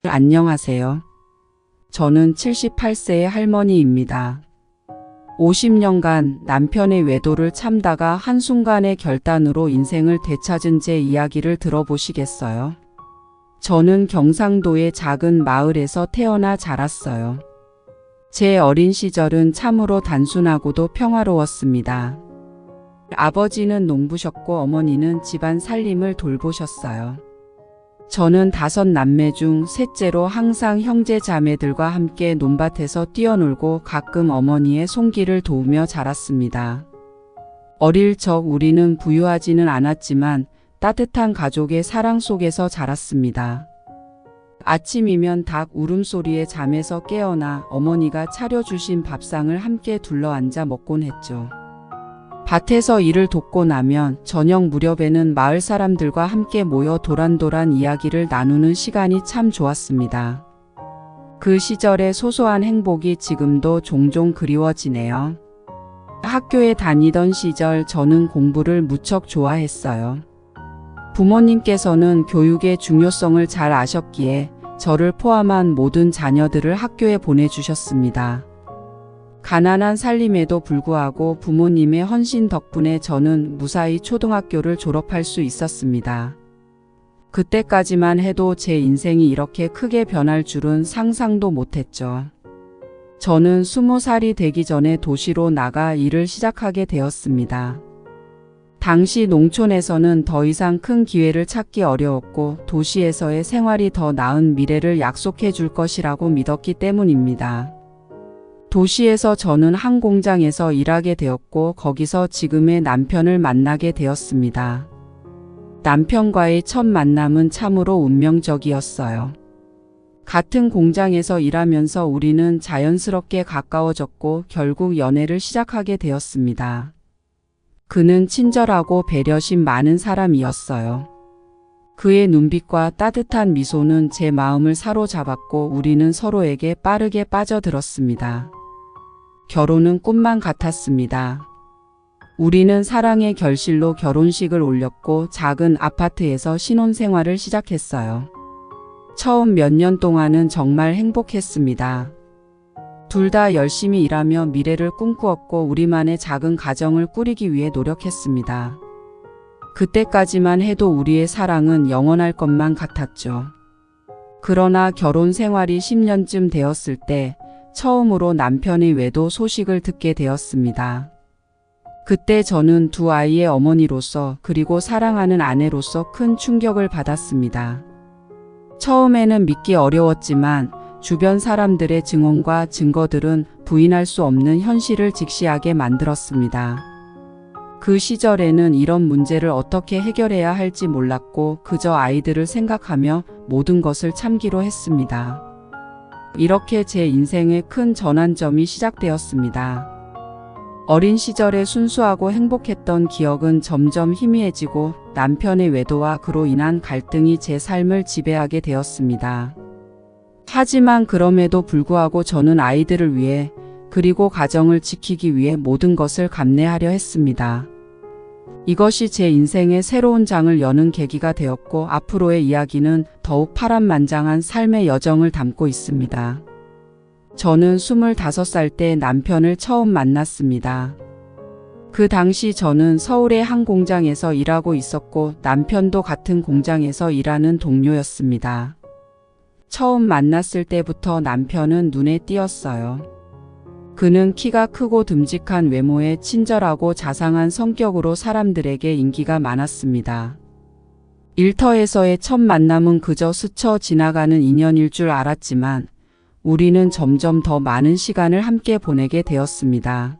안녕하세요. 저는 78세의 할머니입니다. 50년간 남편의 외도를 참다가 한순간의 결단으로 인생을 되찾은 제 이야기를 들어보시겠어요? 저는 경상도의 작은 마을에서 태어나 자랐어요. 제 어린 시절은 참으로 단순하고도 평화로웠습니다. 아버지는 농부셨고 어머니는 집안 살림을 돌보셨어요. 저는 5남매 중 셋째로 항상 형제 자매들과 함께 논밭에서 뛰어놀고 가끔 어머니의 손길을 도우며 자랐습니다. 어릴 적 우리는 부유하지는 않았지만 따뜻한 가족의 사랑 속에서 자랐습니다. 아침이면 닭 울음소리에 잠에서 깨어나 어머니가 차려주신 밥상을 함께 둘러앉아 먹곤 했죠. 밭에서 일을 돕고 나면 저녁 무렵에는 마을 사람들과 함께 모여 도란도란 이야기를 나누는 시간이 참 좋았습니다. 그 시절의 소소한 행복이 지금도 종종 그리워지네요. 학교에 다니던 시절 저는 공부를 무척 좋아했어요. 부모님께서는 교육의 중요성을 잘 아셨기에 저를 포함한 모든 자녀들을 학교에 보내주셨습니다. 가난한 살림에도 불구하고 부모님의 헌신 덕분에 저는 무사히 초등학교를 졸업할 수 있었습니다. 그때까지만 해도 제 인생이 이렇게 크게 변할 줄은 상상도 못했죠. 저는 20살이 되기 전에 도시로 나가 일을 시작하게 되었습니다. 당시 농촌에서는 더 이상 큰 기회를 찾기 어려웠고 도시에서의 생활이 더 나은 미래를 약속해 줄 것이라고 믿었기 때문입니다. 도시에서 저는 한 공장에서 일하게 되었고 거기서 지금의 남편을 만나게 되었습니다. 남편과의 첫 만남은 참으로 운명적이었어요. 같은 공장에서 일하면서 우리는 자연스럽게 가까워졌고 결국 연애를 시작하게 되었습니다. 그는 친절하고 배려심 많은 사람이었어요. 그의 눈빛과 따뜻한 미소는 제 마음을 사로잡았고 우리는 서로에게 빠르게 빠져들었습니다. 결혼은 꿈만 같았습니다. 우리는 사랑의 결실로 결혼식을 올렸고 작은 아파트에서 신혼생활을 시작했어요. 처음 몇 년 동안은 정말 행복했습니다. 둘 다 열심히 일하며 미래를 꿈꾸었고 우리만의 작은 가정을 꾸리기 위해 노력했습니다. 그때까지만 해도 우리의 사랑은 영원할 것만 같았죠. 그러나 결혼 생활이 10년쯤 되었을 때 처음으로 남편의 외도 소식을 듣게 되었습니다. 그때 저는 두 아이의 어머니로서 그리고 사랑하는 아내로서 큰 충격을 받았습니다. 처음에는 믿기 어려웠지만 주변 사람들의 증언과 증거들은 부인할 수 없는 현실을 직시하게 만들었습니다. 그 시절에는 이런 문제를 어떻게 해결해야 할지 몰랐고 그저 아이들을 생각하며 모든 것을 참기로 했습니다. 이렇게 제 인생의 큰 전환점이 시작되었습니다. 어린 시절에 순수하고 행복했던 기억은 점점 희미해지고 남편의 외도와 그로 인한 갈등이 제 삶을 지배하게 되었습니다. 하지만 그럼에도 불구하고 저는 아이들을 위해 그리고 가정을 지키기 위해 모든 것을 감내하려 했습니다. 이것이 제 인생의 새로운 장을 여는 계기가 되었고 앞으로의 이야기는 더욱 파란만장한 삶의 여정을 담고 있습니다. 저는 25살 때 남편을 처음 만났습니다. 그 당시 저는 서울의 한 공장에서 일하고 있었고 남편도 같은 공장에서 일하는 동료였습니다. 처음 만났을 때부터 남편은 눈에 띄었어요. 그는 키가 크고 듬직한 외모에 친절하고 자상한 성격으로 사람들에게 인기가 많았습니다. 일터에서의 첫 만남은 그저 스쳐 지나가는 인연일 줄 알았지만 우리는 점점 더 많은 시간을 함께 보내게 되었습니다.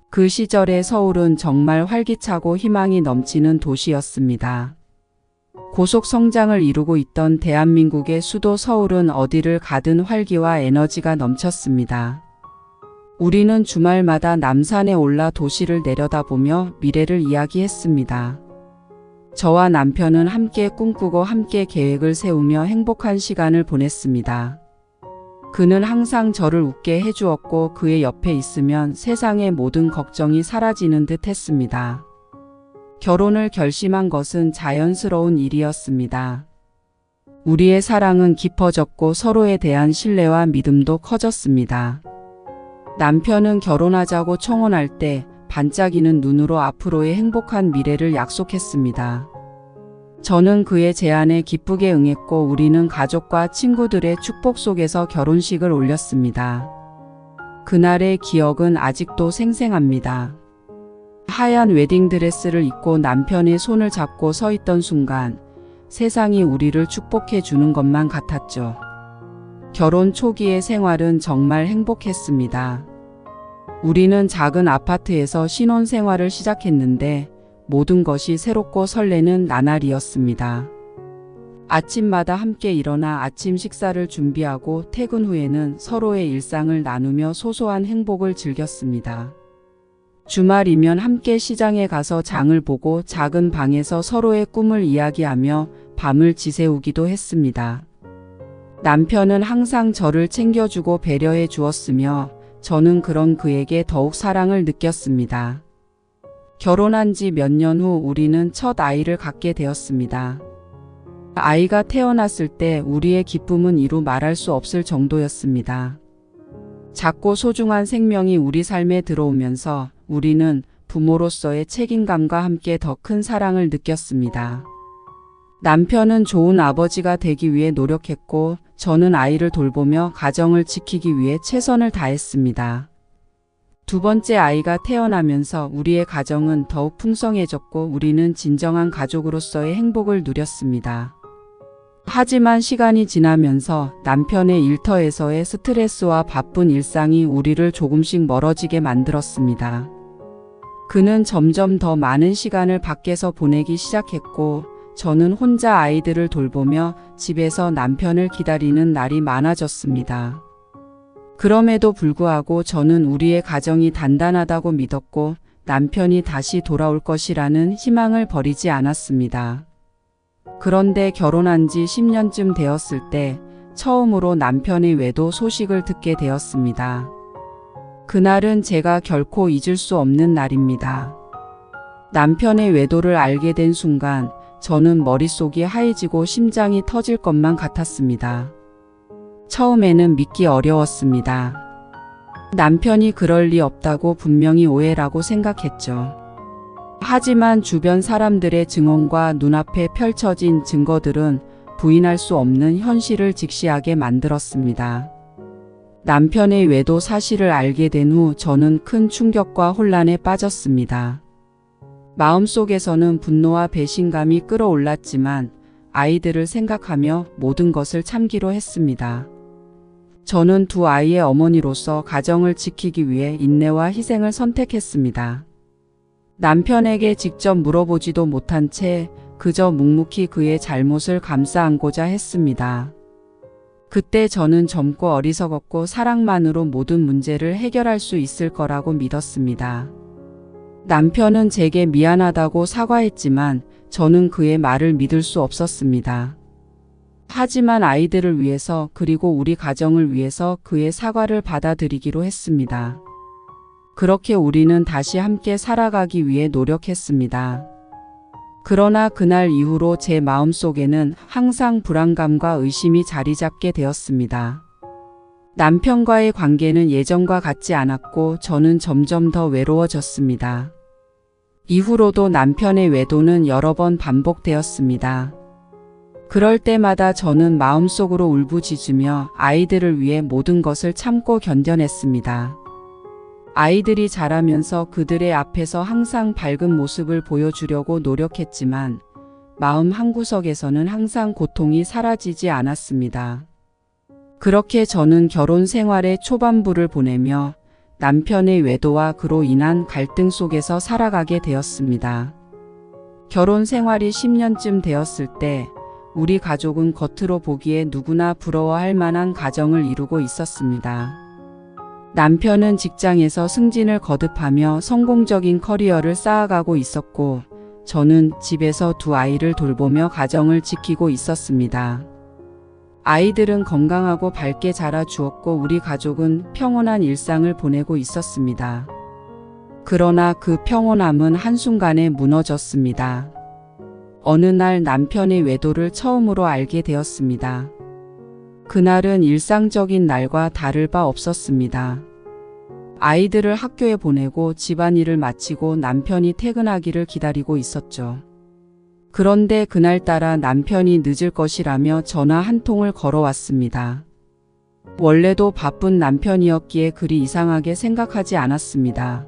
그 시절의 서울은 정말 활기차고 희망이 넘치는 도시였습니다. 고속 성장을 이루고 있던 대한민국의 수도 서울은 어디를 가든 활기와 에너지가 넘쳤습니다. 우리는 주말마다 남산에 올라 도시를 내려다보며 미래를 이야기했습니다. 저와 남편은 함께 꿈꾸고 함께 계획을 세우며 행복한 시간을 보냈습니다. 그는 항상 저를 웃게 해주었고 그의 옆에 있으면 세상의 모든 걱정이 사라지는 듯 했습니다. 결혼을 결심한 것은 자연스러운 일이었습니다. 우리의 사랑은 깊어졌고 서로에 대한 신뢰와 믿음도 커졌습니다. 남편은 결혼하자고 청혼할 때 반짝이는 눈으로 앞으로의 행복한 미래를 약속했습니다. 저는 그의 제안에 기쁘게 응했고 우리는 가족과 친구들의 축복 속에서 결혼식을 올렸습니다. 그날의 기억은 아직도 생생합니다. 하얀 웨딩드레스를 입고 남편의 손을 잡고 서 있던 순간 세상이 우리를 축복해 주는 것만 같았죠. 결혼 초기의 생활은 정말 행복했습니다. 우리는 작은 아파트에서 신혼생활을 시작했는데 모든 것이 새롭고 설레는 나날이었습니다. 아침마다 함께 일어나 아침 식사를 준비하고 퇴근 후에는 서로의 일상을 나누며 소소한 행복을 즐겼습니다. 주말이면 함께 시장에 가서 장을 보고 작은 방에서 서로의 꿈을 이야기하며 밤을 지새우기도 했습니다. 남편은 항상 저를 챙겨주고 배려해 주었으며 저는 그런 그에게 더욱 사랑을 느꼈습니다. 결혼한 지 몇 년 후 우리는 첫 아이를 갖게 되었습니다. 아이가 태어났을 때 우리의 기쁨은 이루 말할 수 없을 정도였습니다. 작고 소중한 생명이 우리 삶에 들어오면서 우리는 부모로서의 책임감과 함께 더 큰 사랑을 느꼈습니다. 남편은 좋은 아버지가 되기 위해 노력했고 저는 아이를 돌보며 가정을 지키기 위해 최선을 다했습니다. 두 번째 아이가 태어나면서 우리의 가정은 더욱 풍성해졌고 우리는 진정한 가족으로서의 행복을 누렸습니다. 하지만 시간이 지나면서 남편의 일터에서의 스트레스와 바쁜 일상이 우리를 조금씩 멀어지게 만들었습니다. 그는 점점 더 많은 시간을 밖에서 보내기 시작했고 저는 혼자 아이들을 돌보며 집에서 남편을 기다리는 날이 많아졌습니다. 그럼에도 불구하고 저는 우리의 가정이 단단하다고 믿었고 남편이 다시 돌아올 것이라는 희망을 버리지 않았습니다. 그런데 결혼한 지 10년쯤 되었을 때 처음으로 남편의 외도 소식을 듣게 되었습니다. 그날은 제가 결코 잊을 수 없는 날입니다. 남편의 외도를 알게 된 순간 저는 머릿속이 하얘지고 심장이 터질 것만 같았습니다. 처음에는 믿기 어려웠습니다. 남편이 그럴 리 없다고 분명히 오해라고 생각했죠. 하지만 주변 사람들의 증언과 눈앞에 펼쳐진 증거들은 부인할 수 없는 현실을 직시하게 만들었습니다. 남편의 외도 사실을 알게 된 후 저는 큰 충격과 혼란에 빠졌습니다. 마음속에서는 분노와 배신감이 끌어올랐지만 아이들을 생각하며 모든 것을 참기로 했습니다. 저는 두 아이의 어머니로서 가정을 지키기 위해 인내와 희생을 선택했습니다. 남편에게 직접 물어보지도 못한 채 그저 묵묵히 그의 잘못을 감싸 안고자 했습니다. 그때 저는 젊고 어리석었고 사랑만으로 모든 문제를 해결할 수 있을 거라고 믿었습니다. 남편은 제게 미안하다고 사과했지만 저는 그의 말을 믿을 수 없었습니다. 하지만 아이들을 위해서 그리고 우리 가정을 위해서 그의 사과를 받아들이기로 했습니다. 그렇게 우리는 다시 함께 살아가기 위해 노력했습니다. 그러나 그날 이후로 제 마음속에는 항상 불안감과 의심이 자리 잡게 되었습니다. 남편과의 관계는 예전과 같지 않았고 저는 점점 더 외로워졌습니다. 이후로도 남편의 외도는 여러 번 반복되었습니다. 그럴 때마다 저는 마음속으로 울부짖으며 아이들을 위해 모든 것을 참고 견뎌냈습니다. 아이들이 자라면서 그들의 앞에서 항상 밝은 모습을 보여주려고 노력했지만 마음 한구석에서는 항상 고통이 사라지지 않았습니다. 그렇게 저는 결혼 생활의 초반부를 보내며 남편의 외도와 그로 인한 갈등 속에서 살아가게 되었습니다. 결혼 생활이 10년쯤 되었을 때 우리 가족은 겉으로 보기에 누구나 부러워할 만한 가정을 이루고 있었습니다. 남편은 직장에서 승진을 거듭하며 성공적인 커리어를 쌓아가고 있었고 저는 집에서 두 아이를 돌보며 가정을 지키고 있었습니다. 아이들은 건강하고 밝게 자라주었고 우리 가족은 평온한 일상을 보내고 있었습니다. 그러나 그 평온함은 한순간에 무너졌습니다. 어느 날 남편의 외도를 처음으로 알게 되었습니다. 그날은 일상적인 날과 다를 바 없었습니다. 아이들을 학교에 보내고 집안일을 마치고 남편이 퇴근하기를 기다리고 있었죠. 그런데 그날따라 남편이 늦을 것이라며 전화 한 통을 걸어왔습니다. 원래도 바쁜 남편이었기에 그리 이상하게 생각하지 않았습니다.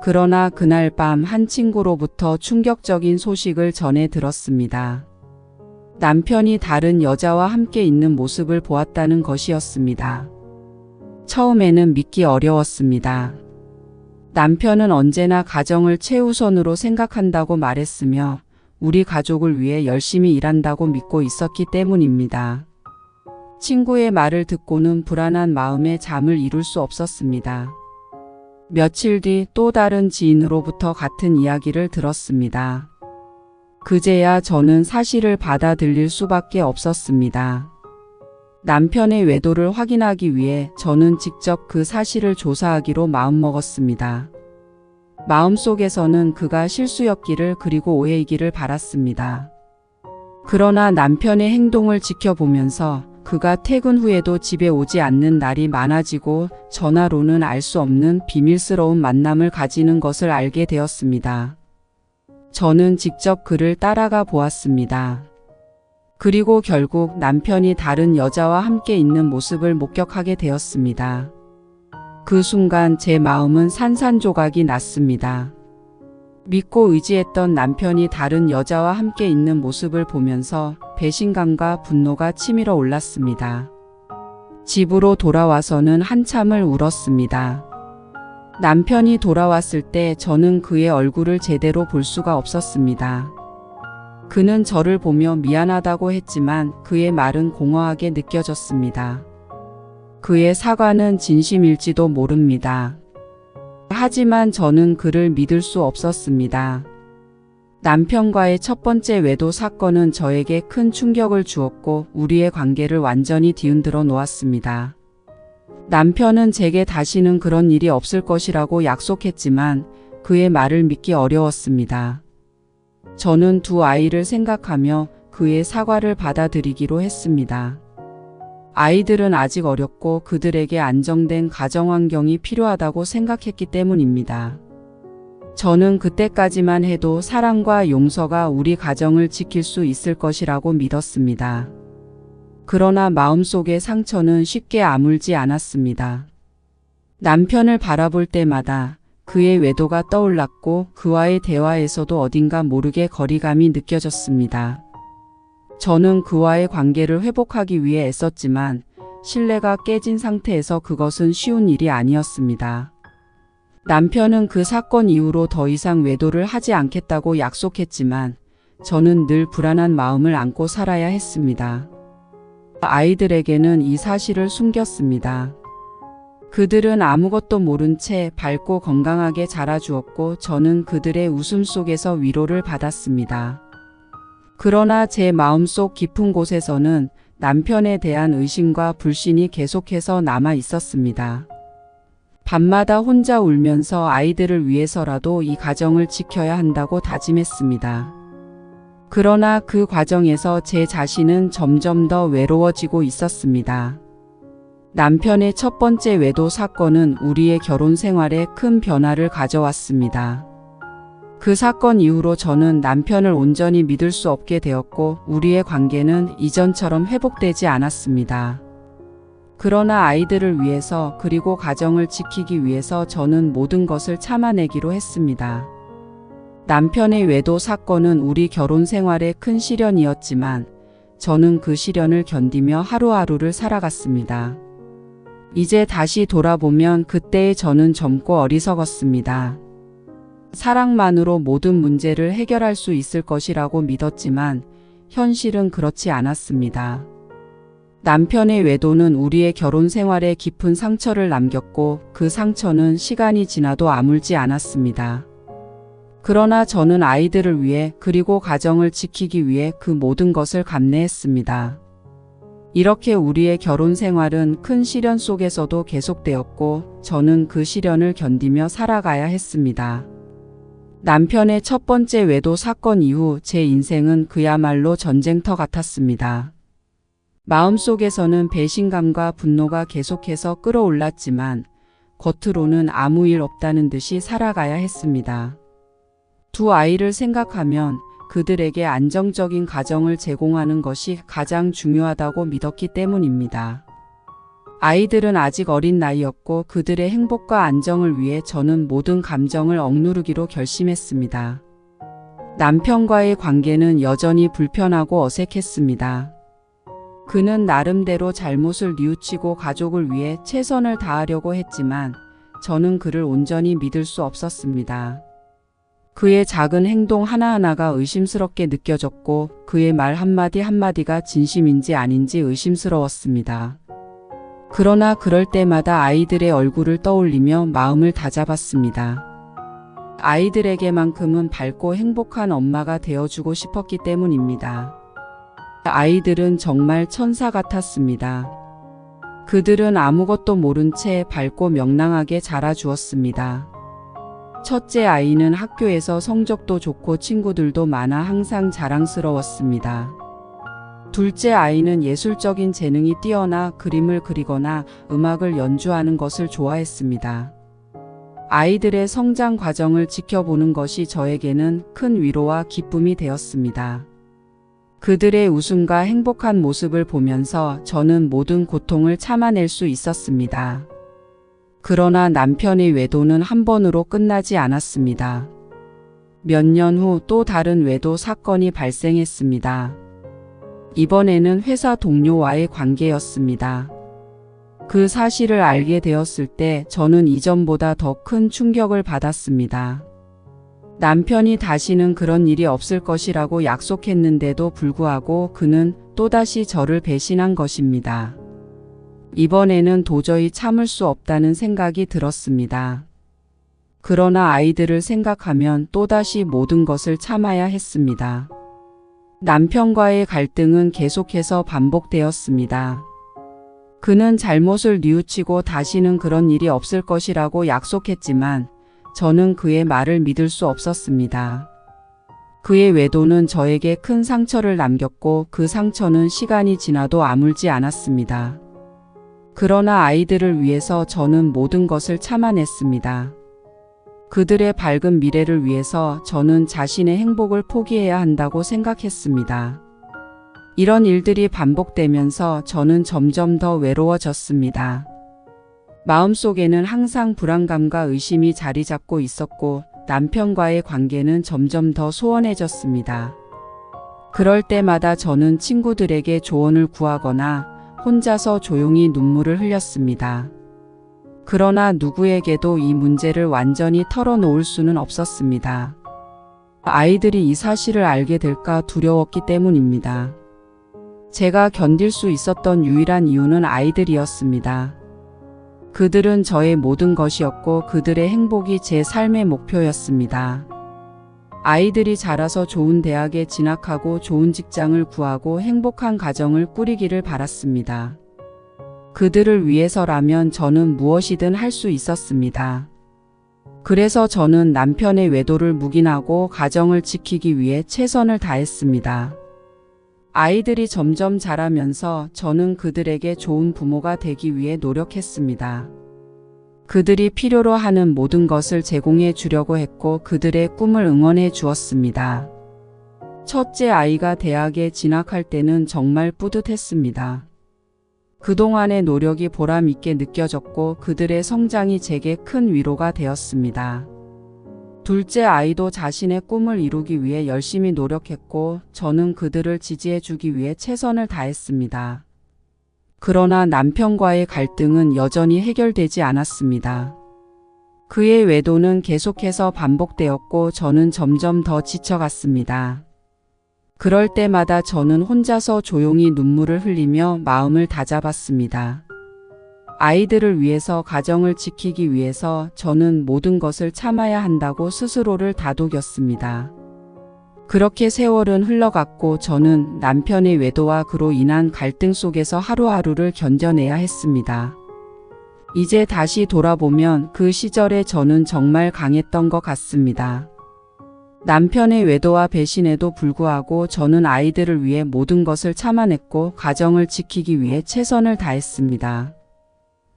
그러나 그날 밤 한 친구로부터 충격적인 소식을 전해 들었습니다. 남편이 다른 여자와 함께 있는 모습을 보았다는 것이었습니다. 처음에는 믿기 어려웠습니다. 남편은 언제나 가정을 최우선으로 생각한다고 말했으며 우리 가족을 위해 열심히 일한다고 믿고 있었기 때문입니다. 친구의 말을 듣고는 불안한 마음에 잠을 이룰 수 없었습니다. 며칠 뒤 또 다른 지인으로부터 같은 이야기를 들었습니다. 그제야 저는 사실을 받아들일 수밖에 없었습니다. 남편의 외도를 확인하기 위해 저는 직접 그 사실을 조사하기로 마음먹었습니다. 마음속에서는 그가 실수였기를 그리고 오해이기를 바랐습니다. 그러나 남편의 행동을 지켜보면서 그가 퇴근 후에도 집에 오지 않는 날이 많아지고 전화로는 알 수 없는 비밀스러운 만남을 가지는 것을 알게 되었습니다. 저는 직접 그를 따라가 보았습니다. 그리고 결국 남편이 다른 여자와 함께 있는 모습을 목격하게 되었습니다. 그 순간 제 마음은 산산조각이 났습니다. 믿고 의지했던 남편이 다른 여자와 함께 있는 모습을 보면서 배신감과 분노가 치밀어 올랐습니다. 집으로 돌아와서는 한참을 울었습니다. 남편이 돌아왔을 때 저는 그의 얼굴을 제대로 볼 수가 없었습니다. 그는 저를 보며 미안하다고 했지만 그의 말은 공허하게 느껴졌습니다. 그의 사과는 진심일지도 모릅니다. 하지만 저는 그를 믿을 수 없었습니다. 남편과의 첫 번째 외도 사건은 저에게 큰 충격을 주었고 우리의 관계를 완전히 뒤흔들어 놓았습니다. 남편은 제게 다시는 그런 일이 없을 것이라고 약속했지만 그의 말을 믿기 어려웠습니다. 저는 두 아이를 생각하며 그의 사과를 받아들이기로 했습니다. 아이들은 아직 어렸고 그들에게 안정된 가정환경이 필요하다고 생각했기 때문입니다. 저는 그때까지만 해도 사랑과 용서가 우리 가정을 지킬 수 있을 것이라고 믿었습니다. 그러나 마음속의 상처는 쉽게 아물지 않았습니다. 남편을 바라볼 때마다 그의 외도가 떠올랐고 그와의 대화에서도 어딘가 모르게 거리감이 느껴졌습니다. 저는 그와의 관계를 회복하기 위해 애썼지만 신뢰가 깨진 상태에서 그것은 쉬운 일이 아니었습니다. 남편은 그 사건 이후로 더 이상 외도를 하지 않겠다고 약속했지만 저는 늘 불안한 마음을 안고 살아야 했습니다. 아이들에게는 이 사실을 숨겼습니다. 그들은 아무것도 모른 채 밝고 건강하게 자라주었고 저는 그들의 웃음 속에서 위로를 받았습니다. 그러나 제 마음속 깊은 곳에서는 남편에 대한 의심과 불신이 계속해서 남아 있었습니다. 밤마다 혼자 울면서 아이들을 위해서라도 이 가정을 지켜야 한다고 다짐했습니다. 그러나 그 과정에서 제 자신은 점점 더 외로워지고 있었습니다. 남편의 첫 번째 외도 사건은 우리의 결혼 생활에 큰 변화를 가져왔습니다. 그 사건 이후로 저는 남편을 온전히 믿을 수 없게 되었고 우리의 관계는 이전처럼 회복되지 않았습니다. 그러나 아이들을 위해서 그리고 가정을 지키기 위해서 저는 모든 것을 참아내기로 했습니다. 남편의 외도 사건은 우리 결혼 생활에 큰 시련이었지만 저는 그 시련을 견디며 하루하루를 살아갔습니다. 이제 다시 돌아보면 그때의 저는 젊고 어리석었습니다. 사랑만으로 모든 문제를 해결할 수 있을 것이라고 믿었지만 현실은 그렇지 않았습니다. 남편의 외도는 우리의 결혼 생활에 깊은 상처를 남겼고 그 상처는 시간이 지나도 아물지 않았습니다. 그러나 저는 아이들을 위해 그리고 가정을 지키기 위해 그 모든 것을 감내했습니다. 이렇게 우리의 결혼 생활은 큰 시련 속에서도 계속되었고 저는 그 시련을 견디며 살아가야 했습니다. 남편의 첫 번째 외도 사건 이후 제 인생은 그야말로 전쟁터 같았습니다. 마음속에서는 배신감과 분노가 계속해서 끌어올랐지만 겉으로는 아무 일 없다는 듯이 살아가야 했습니다. 두 아이를 생각하면 그들에게 안정적인 가정을 제공하는 것이 가장 중요하다고 믿었기 때문입니다. 아이들은 아직 어린 나이였고 그들의 행복과 안정을 위해 저는 모든 감정을 억누르기로 결심했습니다. 남편과의 관계는 여전히 불편하고 어색했습니다. 그는 나름대로 잘못을 뉘우치고 가족을 위해 최선을 다하려고 했지만 저는 그를 온전히 믿을 수 없었습니다. 그의 작은 행동 하나하나가 의심스럽게 느껴졌고 그의 말 한마디 한마디가 진심인지 아닌지 의심스러웠습니다. 그러나 그럴 때마다 아이들의 얼굴을 떠올리며 마음을 다잡았습니다. 아이들에게만큼은 밝고 행복한 엄마가 되어주고 싶었기 때문입니다. 아이들은 정말 천사 같았습니다. 그들은 아무것도 모른 채 밝고 명랑하게 자라주었습니다. 첫째 아이는 학교에서 성적도 좋고 친구들도 많아 항상 자랑스러웠습니다. 둘째 아이는 예술적인 재능이 뛰어나 그림을 그리거나 음악을 연주하는 것을 좋아했습니다. 아이들의 성장 과정을 지켜보는 것이 저에게는 큰 위로와 기쁨이 되었습니다. 그들의 웃음과 행복한 모습을 보면서 저는 모든 고통을 참아낼 수 있었습니다. 그러나 남편의 외도는 한 번으로 끝나지 않았습니다. 몇 년 후 또 다른 외도 사건이 발생했습니다. 이번에는 회사 동료와의 관계였습니다. 그 사실을 알게 되었을 때 저는 이전보다 더 큰 충격을 받았습니다. 남편이 다시는 그런 일이 없을 것이라고 약속했는데도 불구하고 그는 또다시 저를 배신한 것입니다. 이번에는 도저히 참을 수 없다는 생각이 들었습니다. 그러나 아이들을 생각하면 또다시 모든 것을 참아야 했습니다. 남편과의 갈등은 계속해서 반복되었습니다. 그는 잘못을 뉘우치고 다시는 그런 일이 없을 것이라고 약속했지만 저는 그의 말을 믿을 수 없었습니다. 그의 외도는 저에게 큰 상처를 남겼고 그 상처는 시간이 지나도 아물지 않았습니다. 그러나 아이들을 위해서 저는 모든 것을 참아냈습니다. 그들의 밝은 미래를 위해서 저는 자신의 행복을 포기해야 한다고 생각했습니다. 이런 일들이 반복되면서 저는 점점 더 외로워졌습니다. 마음속에는 항상 불안감과 의심이 자리 잡고 있었고 남편과의 관계는 점점 더 소원해졌습니다. 그럴 때마다 저는 친구들에게 조언을 구하거나 혼자서 조용히 눈물을 흘렸습니다. 그러나 누구에게도 이 문제를 완전히 털어놓을 수는 없었습니다. 아이들이 이 사실을 알게 될까 두려웠기 때문입니다. 제가 견딜 수 있었던 유일한 이유는 아이들이었습니다. 그들은 저의 모든 것이었고 그들의 행복이 제 삶의 목표였습니다. 아이들이 자라서 좋은 대학에 진학하고 좋은 직장을 구하고 행복한 가정을 꾸리기를 바랐습니다. 그들을 위해서라면 저는 무엇이든 할 수 있었습니다. 그래서 저는 남편의 외도를 묵인하고 가정을 지키기 위해 최선을 다했습니다. 아이들이 점점 자라면서 저는 그들에게 좋은 부모가 되기 위해 노력했습니다. 그들이 필요로 하는 모든 것을 제공해 주려고 했고 그들의 꿈을 응원해 주었습니다. 첫째 아이가 대학에 진학할 때는 정말 뿌듯했습니다. 그동안의 노력이 보람 있게 느껴졌고 그들의 성장이 제게 큰 위로가 되었습니다. 둘째 아이도 자신의 꿈을 이루기 위해 열심히 노력했고 저는 그들을 지지해 주기 위해 최선을 다했습니다. 그러나 남편과의 갈등은 여전히 해결되지 않았습니다. 그의 외도는 계속해서 반복되었고 저는 점점 더 지쳐갔습니다. 그럴 때마다 저는 혼자서 조용히 눈물을 흘리며 마음을 다잡았습니다. 아이들을 위해서 가정을 지키기 위해서 저는 모든 것을 참아야 한다고 스스로를 다독였습니다. 그렇게 세월은 흘러갔고 저는 남편의 외도와 그로 인한 갈등 속에서 하루하루를 견뎌내야 했습니다. 이제 다시 돌아보면 그 시절에 저는 정말 강했던 것 같습니다. 남편의 외도와 배신에도 불구하고 저는 아이들을 위해 모든 것을 참아냈고 가정을 지키기 위해 최선을 다했습니다.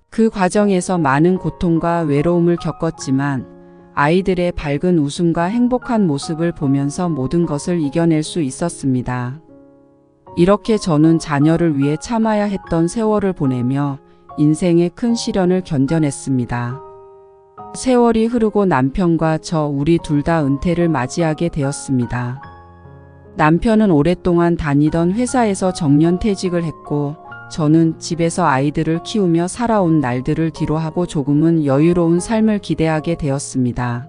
그 과정에서 많은 고통과 외로움을 겪었지만 아이들의 밝은 웃음과 행복한 모습을 보면서 모든 것을 이겨낼 수 있었습니다. 이렇게 저는 자녀를 위해 참아야 했던 세월을 보내며 인생의 큰 시련을 견뎌냈습니다. 세월이 흐르고 남편과 우리 둘 다 은퇴를 맞이하게 되었습니다. 남편은 오랫동안 다니던 회사에서 정년퇴직을 했고 저는 집에서 아이들을 키우며 살아온 날들을 뒤로하고 조금은 여유로운 삶을 기대하게 되었습니다.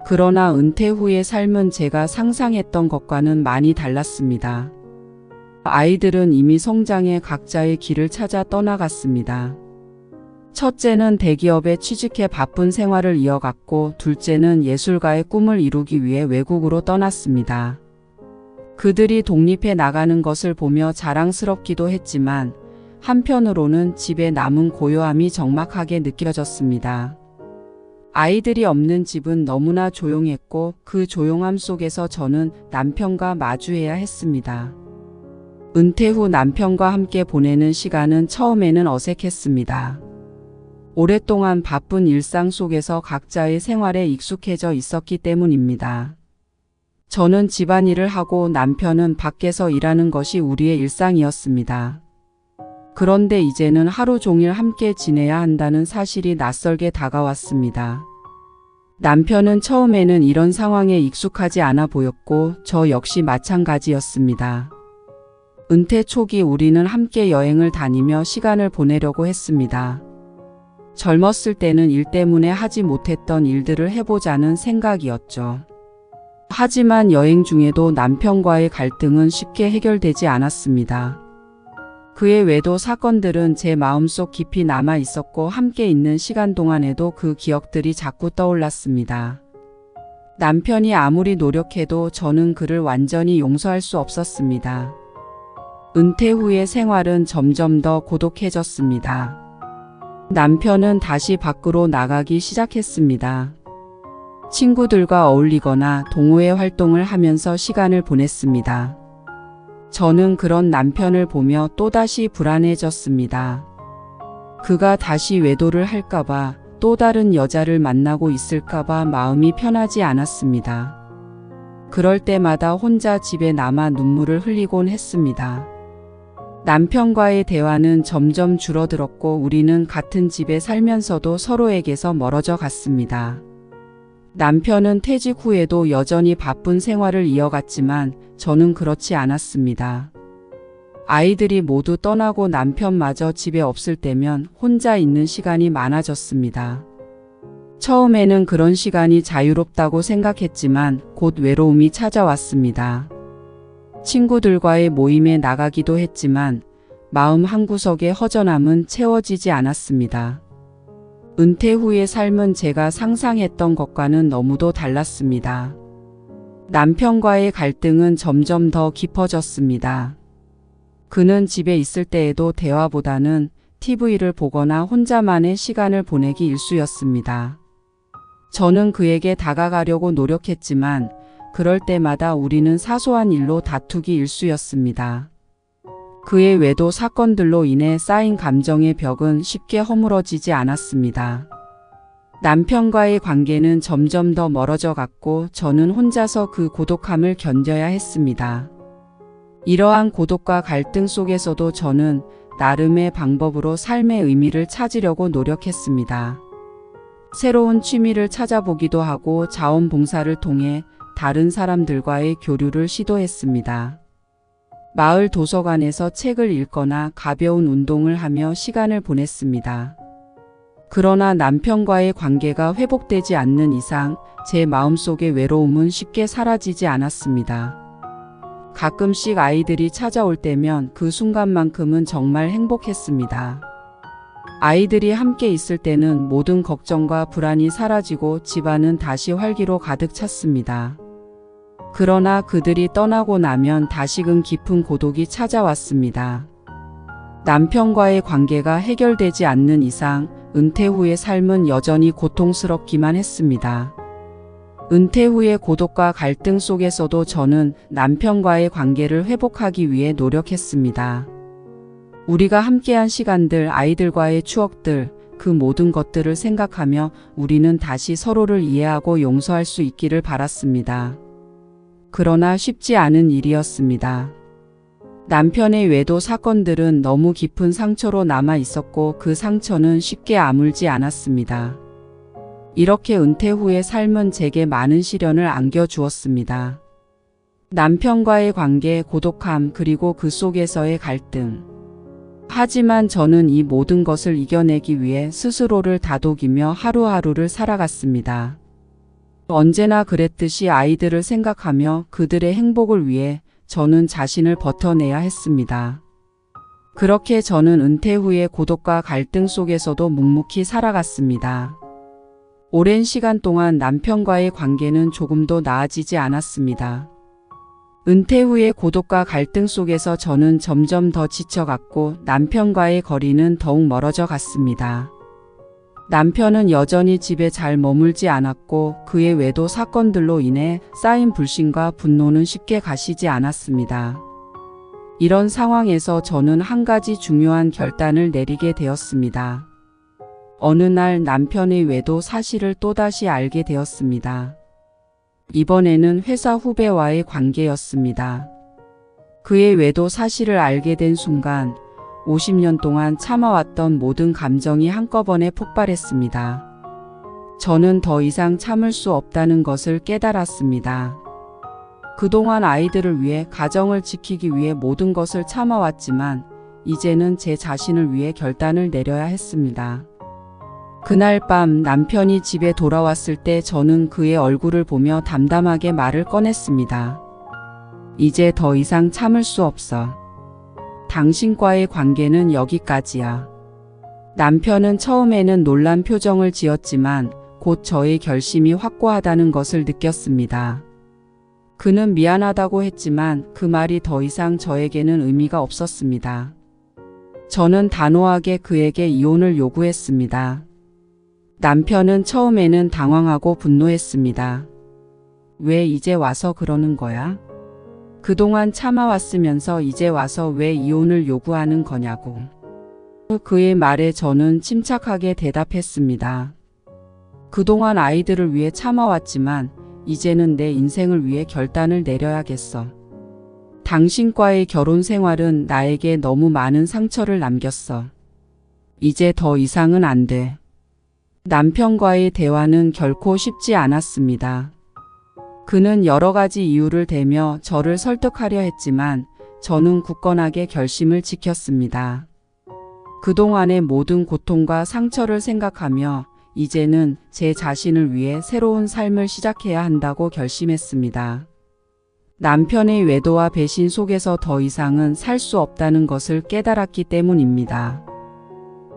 그러나 은퇴 후의 삶은 제가 상상했던 것과는 많이 달랐습니다. 아이들은 이미 성장해 각자의 길을 찾아 떠나갔습니다. 첫째는 대기업에 취직해 바쁜 생활을 이어갔고 둘째는 예술가의 꿈을 이루기 위해 외국으로 떠났습니다. 그들이 독립해 나가는 것을 보며 자랑스럽기도 했지만 한편으로는 집에 남은 고요함이 적막하게 느껴졌습니다. 아이들이 없는 집은 너무나 조용했고 그 조용함 속에서 저는 남편과 마주해야 했습니다. 은퇴 후 남편과 함께 보내는 시간은 처음에는 어색했습니다. 오랫동안 바쁜 일상 속에서 각자의 생활에 익숙해져 있었기 때문입니다. 저는 집안일을 하고 남편은 밖에서 일하는 것이 우리의 일상이었습니다. 그런데 이제는 하루 종일 함께 지내야 한다는 사실이 낯설게 다가왔습니다. 남편은 처음에는 이런 상황에 익숙하지 않아 보였고 저 역시 마찬가지였습니다. 은퇴 초기 우리는 함께 여행을 다니며 시간을 보내려고 했습니다. 젊었을 때는 일 때문에 하지 못했던 일들을 해보자는 생각이었죠. 하지만 여행 중에도 남편과의 갈등은 쉽게 해결되지 않았습니다. 그의 외도 사건들은 제 마음속 깊이 남아 있었고 함께 있는 시간 동안에도 그 기억들이 자꾸 떠올랐습니다. 남편이 아무리 노력해도 저는 그를 완전히 용서할 수 없었습니다. 은퇴 후의 생활은 점점 더 고독해졌습니다. 남편은 다시 밖으로 나가기 시작했습니다. 친구들과 어울리거나 동호회 활동을 하면서 시간을 보냈습니다. 저는 그런 남편을 보며 또다시 불안해졌습니다. 그가 다시 외도를 할까봐 또 다른 여자를 만나고 있을까봐 마음이 편하지 않았습니다. 그럴 때마다 혼자 집에 남아 눈물을 흘리곤 했습니다. 남편과의 대화는 점점 줄어들었고 우리는 같은 집에 살면서도 서로에게서 멀어져 갔습니다. 남편은 퇴직 후에도 여전히 바쁜 생활을 이어갔지만 저는 그렇지 않았습니다. 아이들이 모두 떠나고 남편마저 집에 없을 때면 혼자 있는 시간이 많아졌습니다. 처음에는 그런 시간이 자유롭다고 생각했지만 곧 외로움이 찾아왔습니다. 친구들과의 모임에 나가기도 했지만 마음 한구석의 허전함은 채워지지 않았습니다. 은퇴 후의 삶은 제가 상상했던 것과는 너무도 달랐습니다. 남편과의 갈등은 점점 더 깊어졌습니다. 그는 집에 있을 때에도 대화보다는 TV를 보거나 혼자만의 시간을 보내기 일쑤였습니다. 저는 그에게 다가가려고 노력했지만 그럴 때마다 우리는 사소한 일로 다투기 일쑤였습니다. 그의 외도 사건들로 인해 쌓인 감정의 벽은 쉽게 허물어지지 않았습니다. 남편과의 관계는 점점 더 멀어져 갔고 저는 혼자서 그 고독함을 견뎌야 했습니다. 이러한 고독과 갈등 속에서도 저는 나름의 방법으로 삶의 의미를 찾으려고 노력했습니다. 새로운 취미를 찾아보기도 하고 자원봉사를 통해 다른 사람들과의 교류를 시도했습니다. 마을 도서관에서 책을 읽거나 가벼운 운동을 하며 시간을 보냈습니다. 그러나 남편과의 관계가 회복되지 않는 이상 제 마음속의 외로움은 쉽게 사라지지 않았습니다. 가끔씩 아이들이 찾아올 때면 그 순간만큼은 정말 행복했습니다. 아이들이 함께 있을 때는 모든 걱정과 불안이 사라지고 집안은 다시 활기로 가득 찼습니다. 그러나 그들이 떠나고 나면 다시금 깊은 고독이 찾아왔습니다. 남편과의 관계가 해결되지 않는 이상 은퇴 후의 삶은 여전히 고통스럽기만 했습니다. 은퇴 후의 고독과 갈등 속에서도 저는 남편과의 관계를 회복하기 위해 노력했습니다. 우리가 함께한 시간들, 아이들과의 추억들, 그 모든 것들을 생각하며 우리는 다시 서로를 이해하고 용서할 수 있기를 바랐습니다. 그러나 쉽지 않은 일이었습니다. 남편의 외도 사건들은 너무 깊은 상처로 남아 있었고 그 상처는 쉽게 아물지 않았습니다. 이렇게 은퇴 후의 삶은 제게 많은 시련을 안겨주었습니다. 남편과의 관계, 고독함, 그리고 그 속에서의 갈등. 하지만 저는 이 모든 것을 이겨내기 위해 스스로를 다독이며 하루하루를 살아갔습니다. 언제나 그랬듯이 아이들을 생각하며 그들의 행복을 위해 저는 자신을 버텨내야 했습니다. 그렇게 저는 은퇴 후의 고독과 갈등 속에서도 묵묵히 살아갔습니다. 오랜 시간 동안 남편과의 관계는 조금도 나아지지 않았습니다. 은퇴 후의 고독과 갈등 속에서 저는 점점 더 지쳐갔고 남편과의 거리는 더욱 멀어져 갔습니다. 남편은 여전히 집에 잘 머물지 않았고 그의 외도 사건들로 인해 쌓인 불신과 분노는 쉽게 가시지 않았습니다. 이런 상황에서 저는 한 가지 중요한 결단을 내리게 되었습니다. 어느 날 남편의 외도 사실을 또다시 알게 되었습니다. 이번에는 회사 후배와의 관계였습니다. 그의 외도 사실을 알게 된 순간 50년 동안 참아왔던 모든 감정이 한꺼번에 폭발했습니다. 저는 더 이상 참을 수 없다는 것을 깨달았습니다. 그동안 아이들을 위해, 가정을 지키기 위해 모든 것을 참아왔지만 이제는 제 자신을 위해 결단을 내려야 했습니다. 그날 밤 남편이 집에 돌아왔을 때 저는 그의 얼굴을 보며 담담하게 말을 꺼냈습니다. 이제 더 이상 참을 수 없어. 당신과의 관계는 여기까지야. 남편은 처음에는 놀란 표정을 지었지만 곧 저의 결심이 확고하다는 것을 느꼈습니다. 그는 미안하다고 했지만 그 말이 더 이상 저에게는 의미가 없었습니다. 저는 단호하게 그에게 이혼을 요구했습니다. 남편은 처음에는 당황하고 분노했습니다. 왜 이제 와서 그러는 거야? 그동안 참아왔으면서 이제 와서 왜 이혼을 요구하는 거냐고. 그의 말에 저는 침착하게 대답했습니다. 그동안 아이들을 위해 참아왔지만 이제는 내 인생을 위해 결단을 내려야겠어. 당신과의 결혼 생활은 나에게 너무 많은 상처를 남겼어. 이제 더 이상은 안 돼. 남편과의 대화는 결코 쉽지 않았습니다. 그는 여러 가지 이유를 대며 저를 설득하려 했지만 저는 굳건하게 결심을 지켰습니다. 그동안의 모든 고통과 상처를 생각하며 이제는 제 자신을 위해 새로운 삶을 시작해야 한다고 결심했습니다. 남편의 외도와 배신 속에서 더 이상은 살 수 없다는 것을 깨달았기 때문입니다.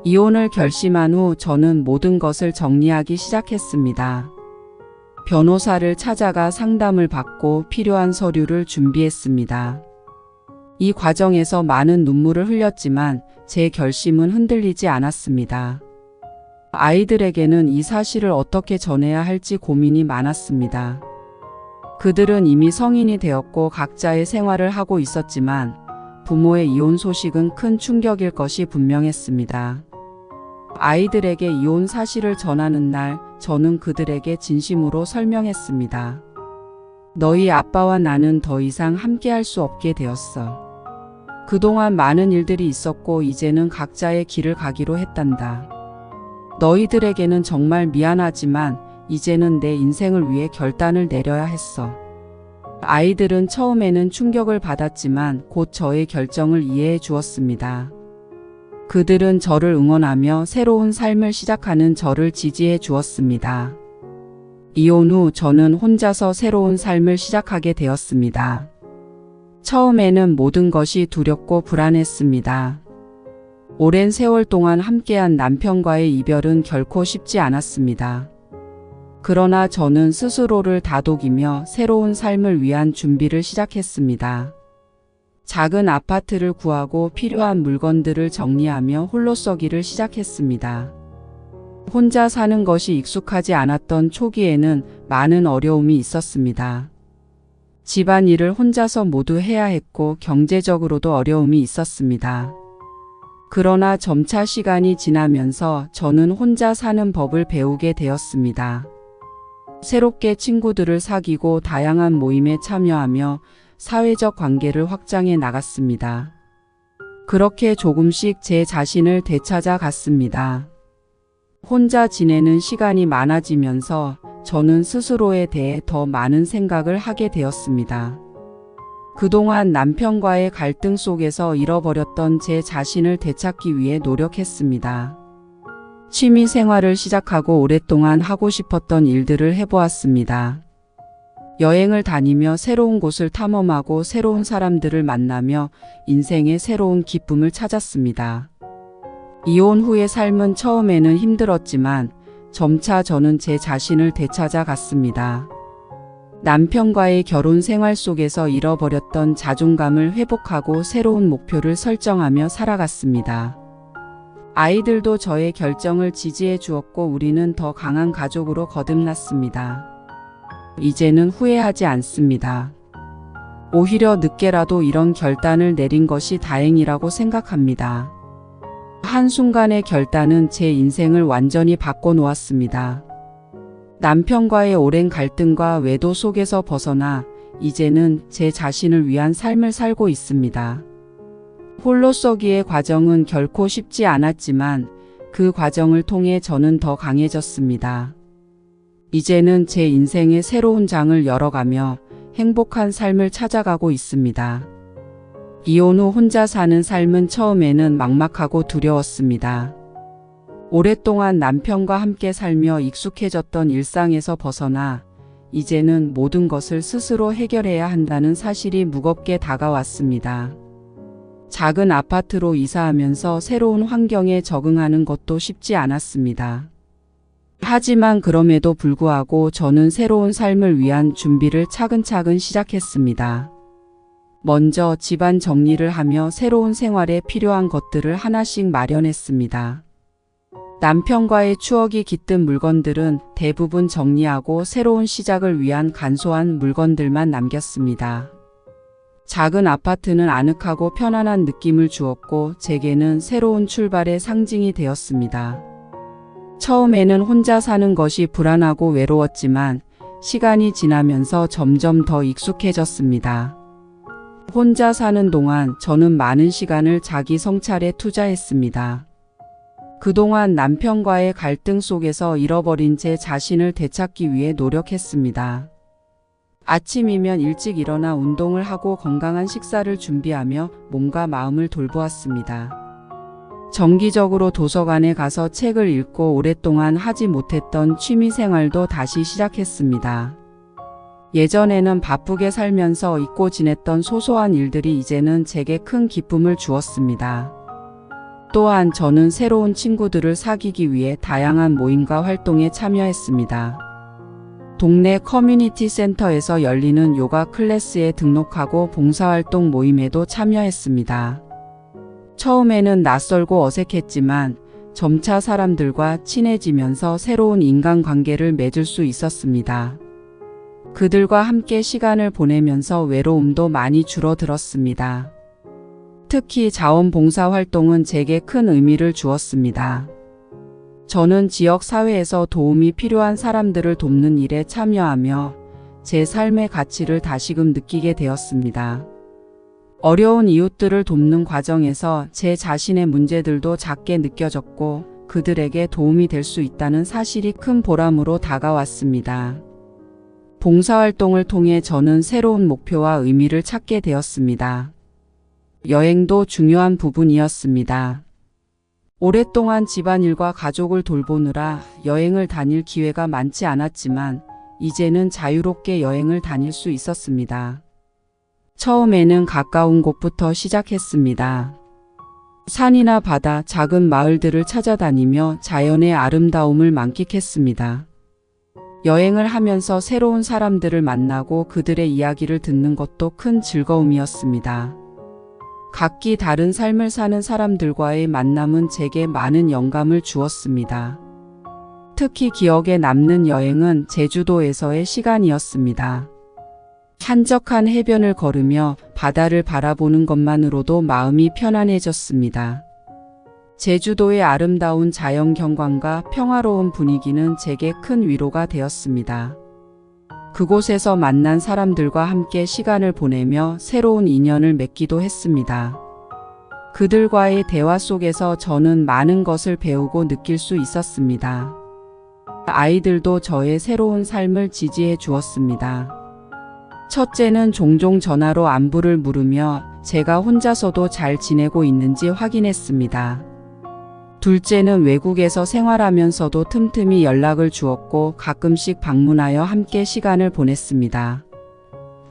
이혼을 결심한 후 저는 모든 것을 정리하기 시작했습니다. 변호사를 찾아가 상담을 받고 필요한 서류를 준비했습니다. 이 과정에서 많은 눈물을 흘렸지만 제 결심은 흔들리지 않았습니다. 아이들에게는 이 사실을 어떻게 전해야 할지 고민이 많았습니다. 그들은 이미 성인이 되었고 각자의 생활을 하고 있었지만 부모의 이혼 소식은 큰 충격일 것이 분명했습니다. 아이들에게 이혼 사실을 전하는 날 저는 그들에게 진심으로 설명했습니다. 너희 아빠와 나는 더 이상 함께할 수 없게 되었어. 그동안 많은 일들이 있었고 이제는 각자의 길을 가기로 했단다. 너희들에게는 정말 미안하지만 이제는 내 인생을 위해 결단을 내려야 했어. 아이들은 처음에는 충격을 받았지만 곧 저의 결정을 이해해 주었습니다. 그들은 저를 응원하며 새로운 삶을 시작하는 저를 지지해 주었습니다. 이혼 후 저는 혼자서 새로운 삶을 시작하게 되었습니다. 처음에는 모든 것이 두렵고 불안했습니다. 오랜 세월 동안 함께한 남편과의 이별은 결코 쉽지 않았습니다. 그러나 저는 스스로를 다독이며 새로운 삶을 위한 준비를 시작했습니다. 작은 아파트를 구하고 필요한 물건들을 정리하며 홀로 서기를 시작했습니다. 혼자 사는 것이 익숙하지 않았던 초기에는 많은 어려움이 있었습니다. 집안일을 혼자서 모두 해야 했고 경제적으로도 어려움이 있었습니다. 그러나 점차 시간이 지나면서 저는 혼자 사는 법을 배우게 되었습니다. 새롭게 친구들을 사귀고 다양한 모임에 참여하며 사회적 관계를 확장해 나갔습니다. 그렇게 조금씩 제 자신을 되찾아 갔습니다. 혼자 지내는 시간이 많아지면서 저는 스스로에 대해 더 많은 생각을 하게 되었습니다. 그동안 남편과의 갈등 속에서 잃어버렸던 제 자신을 되찾기 위해 노력했습니다. 취미 생활을 시작하고 오랫동안 하고 싶었던 일들을 해보았습니다. 여행을 다니며 새로운 곳을 탐험하고 새로운 사람들을 만나며 인생의 새로운 기쁨을 찾았습니다. 이혼 후의 삶은 처음에는 힘들었지만 점차 저는 제 자신을 되찾아 갔습니다. 남편과의 결혼 생활 속에서 잃어버렸던 자존감을 회복하고 새로운 목표를 설정하며 살아갔습니다. 아이들도 저의 결정을 지지해 주었고 우리는 더 강한 가족으로 거듭났습니다. 이제는 후회하지 않습니다. 오히려 늦게라도 이런 결단을 내린 것이 다행이라고 생각합니다. 한순간의 결단은 제 인생을 완전히 바꿔놓았습니다. 남편과의 오랜 갈등과 외도 속에서 벗어나 이제는 제 자신을 위한 삶을 살고 있습니다. 홀로서기의 과정은 결코 쉽지 않았지만 그 과정을 통해 저는 더 강해졌습니다. 이제는 제 인생의 새로운 장을 열어가며 행복한 삶을 찾아가고 있습니다. 이혼 후 혼자 사는 삶은 처음에는 막막하고 두려웠습니다. 오랫동안 남편과 함께 살며 익숙해졌던 일상에서 벗어나 이제는 모든 것을 스스로 해결해야 한다는 사실이 무겁게 다가왔습니다. 작은 아파트로 이사하면서 새로운 환경에 적응하는 것도 쉽지 않았습니다. 하지만 그럼에도 불구하고 저는 새로운 삶을 위한 준비를 차근차근 시작했습니다. 먼저 집안 정리를 하며 새로운 생활에 필요한 것들을 하나씩 마련했습니다. 남편과의 추억이 깃든 물건들은 대부분 정리하고 새로운 시작을 위한 간소한 물건들만 남겼습니다. 작은 아파트는 아늑하고 편안한 느낌을 주었고 제게는 새로운 출발의 상징이 되었습니다. 처음에는 혼자 사는 것이 불안하고 외로웠지만 시간이 지나면서 점점 더 익숙해졌습니다. 혼자 사는 동안 저는 많은 시간을 자기 성찰에 투자했습니다. 그동안 남편과의 갈등 속에서 잃어버린 제 자신을 되찾기 위해 노력했습니다. 아침이면 일찍 일어나 운동을 하고 건강한 식사를 준비하며 몸과 마음을 돌보았습니다. 정기적으로 도서관에 가서 책을 읽고 오랫동안 하지 못했던 취미 생활도 다시 시작했습니다. 예전에는 바쁘게 살면서 잊고 지냈던 소소한 일들이 이제는 제게 큰 기쁨을 주었습니다. 또한 저는 새로운 친구들을 사귀기 위해 다양한 모임과 활동에 참여했습니다. 동네 커뮤니티 센터에서 열리는 요가 클래스에 등록하고 봉사활동 모임에도 참여했습니다. 처음에는 낯설고 어색했지만 점차 사람들과 친해지면서 새로운 인간관계를 맺을 수 있었습니다. 그들과 함께 시간을 보내면서 외로움도 많이 줄어들었습니다. 특히 자원봉사활동은 제게 큰 의미를 주었습니다. 저는 지역 사회에서 도움이 필요한 사람들을 돕는 일에 참여하며 제 삶의 가치를 다시금 느끼게 되었습니다. 어려운 이웃들을 돕는 과정에서 제 자신의 문제들도 작게 느껴졌고 그들에게 도움이 될 수 있다는 사실이 큰 보람으로 다가왔습니다. 봉사활동을 통해 저는 새로운 목표와 의미를 찾게 되었습니다. 여행도 중요한 부분이었습니다. 오랫동안 집안일과 가족을 돌보느라 여행을 다닐 기회가 많지 않았지만 이제는 자유롭게 여행을 다닐 수 있었습니다. 처음에는 가까운 곳부터 시작했습니다. 산이나 바다, 작은 마을들을 찾아다니며 자연의 아름다움을 만끽했습니다. 여행을 하면서 새로운 사람들을 만나고 그들의 이야기를 듣는 것도 큰 즐거움이었습니다. 각기 다른 삶을 사는 사람들과의 만남은 제게 많은 영감을 주었습니다. 특히 기억에 남는 여행은 제주도에서의 시간이었습니다. 한적한 해변을 걸으며 바다를 바라보는 것만으로도 마음이 편안해졌습니다. 제주도의 아름다운 자연 경관과 평화로운 분위기는 제게 큰 위로가 되었습니다. 그곳에서 만난 사람들과 함께 시간을 보내며 새로운 인연을 맺기도 했습니다. 그들과의 대화 속에서 저는 많은 것을 배우고 느낄 수 있었습니다. 아이들도 저의 새로운 삶을 지지해 주었습니다. 첫째는 종종 전화로 안부를 물으며 제가 혼자서도 잘 지내고 있는지 확인했습니다. 둘째는 외국에서 생활하면서도 틈틈이 연락을 주었고 가끔씩 방문하여 함께 시간을 보냈습니다.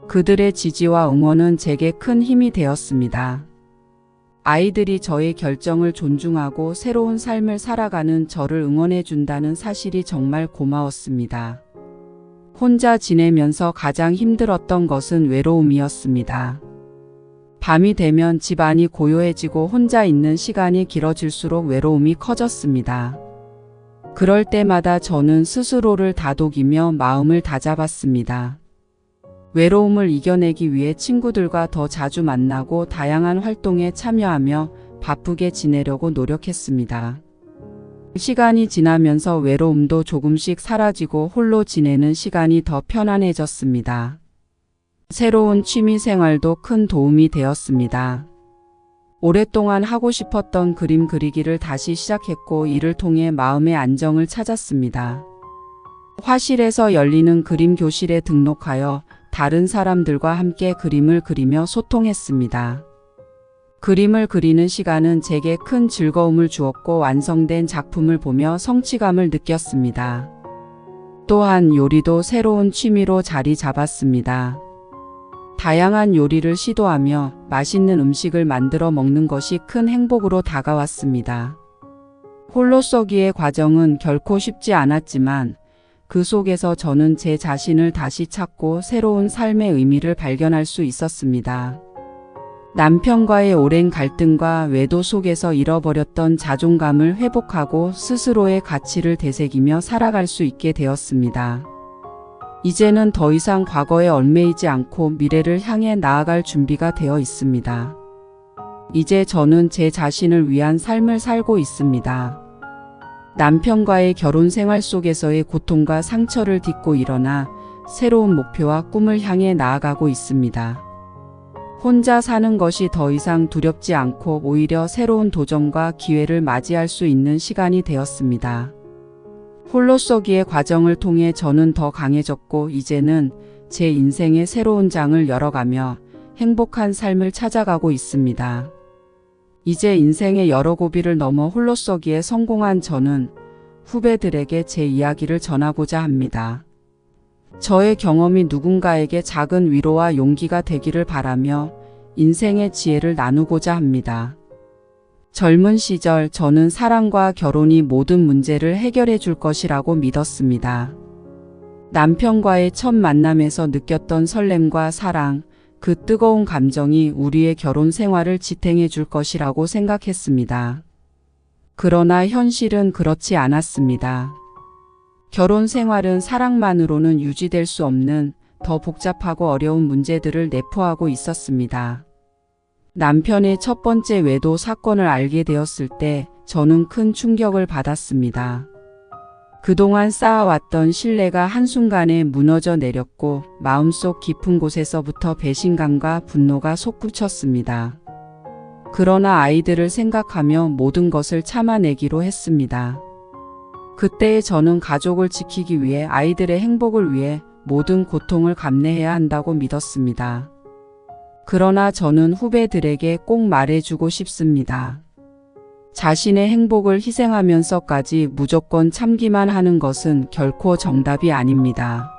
그들의 지지와 응원은 제게 큰 힘이 되었습니다. 아이들이 저의 결정을 존중하고 새로운 삶을 살아가는 저를 응원해 준다는 사실이 정말 고마웠습니다. 혼자 지내면서 가장 힘들었던 것은 외로움이었습니다. 밤이 되면 집안이 고요해지고 혼자 있는 시간이 길어질수록 외로움이 커졌습니다. 그럴 때마다 저는 스스로를 다독이며 마음을 다잡았습니다. 외로움을 이겨내기 위해 친구들과 더 자주 만나고 다양한 활동에 참여하며 바쁘게 지내려고 노력했습니다. 시간이 지나면서 외로움도 조금씩 사라지고 홀로 지내는 시간이 더 편안해졌습니다. 새로운 취미 생활도 큰 도움이 되었습니다. 오랫동안 하고 싶었던 그림 그리기를 다시 시작했고 이를 통해 마음의 안정을 찾았습니다. 화실에서 열리는 그림 교실에 등록하여 다른 사람들과 함께 그림을 그리며 소통했습니다. 그림을 그리는 시간은 제게 큰 즐거움을 주었고 완성된 작품을 보며 성취감을 느꼈습니다. 또한 요리도 새로운 취미로 자리 잡았습니다. 다양한 요리를 시도하며 맛있는 음식을 만들어 먹는 것이 큰 행복으로 다가왔습니다. 홀로서기의 과정은 결코 쉽지 않았지만 그 속에서 저는 제 자신을 다시 찾고 새로운 삶의 의미를 발견할 수 있었습니다. 남편과의 오랜 갈등과 외도 속에서 잃어버렸던 자존감을 회복하고 스스로의 가치를 되새기며 살아갈 수 있게 되었습니다. 이제는 더 이상 과거에 얽매이지 않고 미래를 향해 나아갈 준비가 되어 있습니다. 이제 저는 제 자신을 위한 삶을 살고 있습니다. 남편과의 결혼 생활 속에서의 고통과 상처를 딛고 일어나 새로운 목표와 꿈을 향해 나아가고 있습니다. 혼자 사는 것이 더 이상 두렵지 않고 오히려 새로운 도전과 기회를 맞이할 수 있는 시간이 되었습니다. 홀로서기의 과정을 통해 저는 더 강해졌고 이제는 제 인생의 새로운 장을 열어가며 행복한 삶을 찾아가고 있습니다. 이제 인생의 여러 고비를 넘어 홀로서기에 성공한 저는 후배들에게 제 이야기를 전하고자 합니다. 저의 경험이 누군가에게 작은 위로와 용기가 되기를 바라며 인생의 지혜를 나누고자 합니다. 젊은 시절 저는 사랑과 결혼이 모든 문제를 해결해 줄 것이라고 믿었습니다. 남편과의 첫 만남에서 느꼈던 설렘과 사랑, 그 뜨거운 감정이 우리의 결혼 생활을 지탱해 줄 것이라고 생각했습니다. 그러나 현실은 그렇지 않았습니다. 결혼 생활은 사랑만으로는 유지될 수 없는 더 복잡하고 어려운 문제들을 내포하고 있었습니다. 남편의 첫 번째 외도 사건을 알게 되었을 때 저는 큰 충격을 받았습니다. 그동안 쌓아왔던 신뢰가 한순간에 무너져 내렸고 마음속 깊은 곳에서부터 배신감과 분노가 솟구쳤습니다. 그러나 아이들을 생각하며 모든 것을 참아내기로 했습니다. 그때의 저는 가족을 지키기 위해 아이들의 행복을 위해 모든 고통을 감내해야 한다고 믿었습니다. 그러나 저는 후배들에게 꼭 말해주고 싶습니다. 자신의 행복을 희생하면서까지 무조건 참기만 하는 것은 결코 정답이 아닙니다.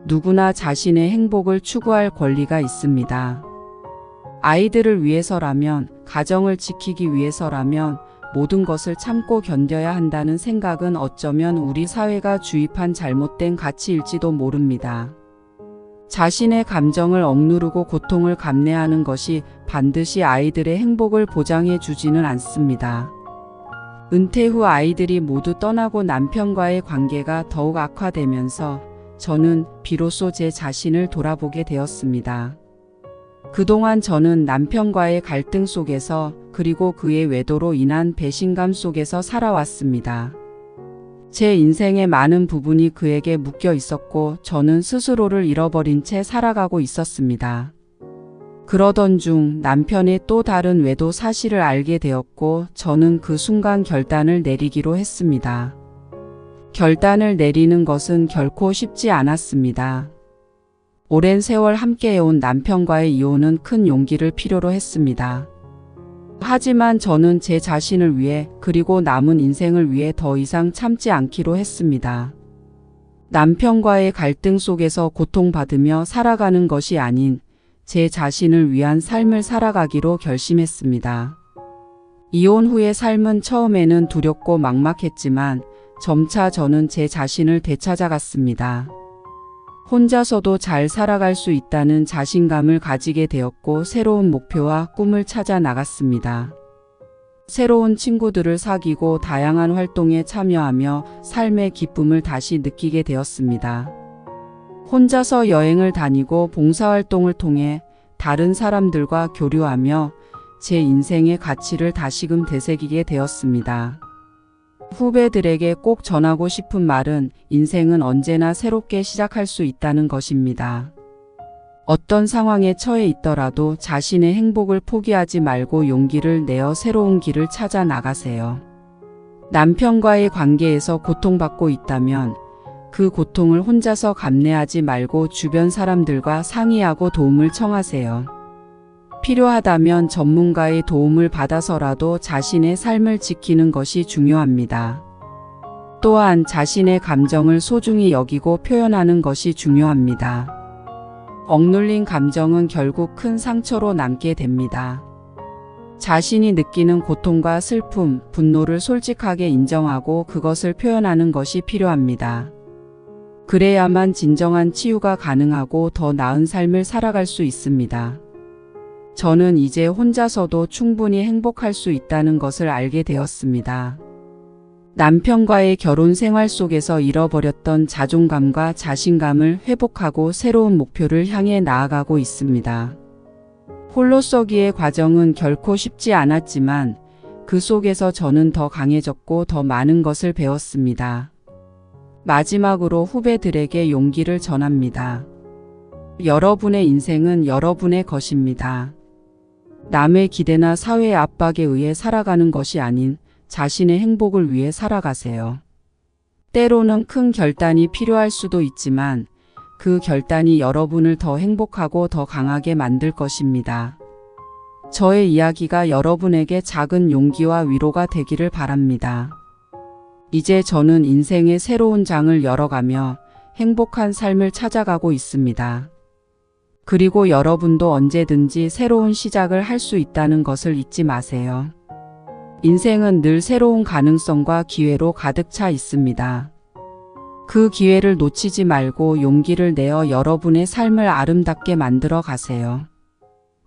누구나 자신의 행복을 추구할 권리가 있습니다. 아이들을 위해서라면, 가정을 지키기 위해서라면 모든 것을 참고 견뎌야 한다는 생각은 어쩌면 우리 사회가 주입한 잘못된 가치일지도 모릅니다. 자신의 감정을 억누르고 고통을 감내하는 것이 반드시 아이들의 행복을 보장해 주지는 않습니다. 은퇴 후 아이들이 모두 떠나고 남편과의 관계가 더욱 악화되면서 저는 비로소 제 자신을 돌아보게 되었습니다. 그동안 저는 남편과의 갈등 속에서 그리고 그의 외도로 인한 배신감 속에서 살아왔습니다. 제 인생의 많은 부분이 그에게 묶여 있었고 저는 스스로를 잃어버린 채 살아가고 있었습니다. 그러던 중 남편의 또 다른 외도 사실을 알게 되었고 저는 그 순간 결단을 내리기로 했습니다. 결단을 내리는 것은 결코 쉽지 않았습니다. 오랜 세월 함께해온 남편과의 이혼은 큰 용기를 필요로 했습니다. 하지만 저는 제 자신을 위해 그리고 남은 인생을 위해 더 이상 참지 않기로 했습니다. 남편과의 갈등 속에서 고통받으며 살아가는 것이 아닌 제 자신을 위한 삶을 살아가기로 결심했습니다. 이혼 후의 삶은 처음에는 두렵고 막막했지만 점차 저는 제 자신을 되찾아갔습니다. 혼자서도 잘 살아갈 수 있다는 자신감을 가지게 되었고 새로운 목표와 꿈을 찾아 나갔습니다. 새로운 친구들을 사귀고 다양한 활동에 참여하며 삶의 기쁨을 다시 느끼게 되었습니다. 혼자서 여행을 다니고 봉사활동을 통해 다른 사람들과 교류하며 제 인생의 가치를 다시금 되새기게 되었습니다. 후배들에게 꼭 전하고 싶은 말은 인생은 언제나 새롭게 시작할 수 있다는 것입니다. 어떤 상황에 처해 있더라도 자신의 행복을 포기하지 말고 용기를 내어 새로운 길을 찾아 나가세요. 남편과의 관계에서 고통받고 있다면 그 고통을 혼자서 감내하지 말고 주변 사람들과 상의하고 도움을 청하세요. 필요하다면 전문가의 도움을 받아서라도 자신의 삶을 지키는 것이 중요합니다. 또한 자신의 감정을 소중히 여기고 표현하는 것이 중요합니다. 억눌린 감정은 결국 큰 상처로 남게 됩니다. 자신이 느끼는 고통과 슬픔, 분노를 솔직하게 인정하고 그것을 표현하는 것이 필요합니다. 그래야만 진정한 치유가 가능하고 더 나은 삶을 살아갈 수 있습니다. 저는 이제 혼자서도 충분히 행복할 수 있다는 것을 알게 되었습니다. 남편과의 결혼 생활 속에서 잃어버렸던 자존감과 자신감을 회복하고 새로운 목표를 향해 나아가고 있습니다. 홀로서기의 과정은 결코 쉽지 않았지만 그 속에서 저는 더 강해졌고 더 많은 것을 배웠습니다. 마지막으로 후배들에게 용기를 전합니다. 여러분의 인생은 여러분의 것입니다. 남의 기대나 사회의 압박에 의해 살아가는 것이 아닌 자신의 행복을 위해 살아가세요. 때로는 큰 결단이 필요할 수도 있지만 그 결단이 여러분을 더 행복하고 더 강하게 만들 것입니다. 저의 이야기가 여러분에게 작은 용기와 위로가 되기를 바랍니다. 이제 저는 인생의 새로운 장을 열어가며 행복한 삶을 찾아가고 있습니다. 그리고 여러분도 언제든지 새로운 시작을 할 수 있다는 것을 잊지 마세요. 인생은 늘 새로운 가능성과 기회로 가득 차 있습니다. 그 기회를 놓치지 말고 용기를 내어 여러분의 삶을 아름답게 만들어 가세요.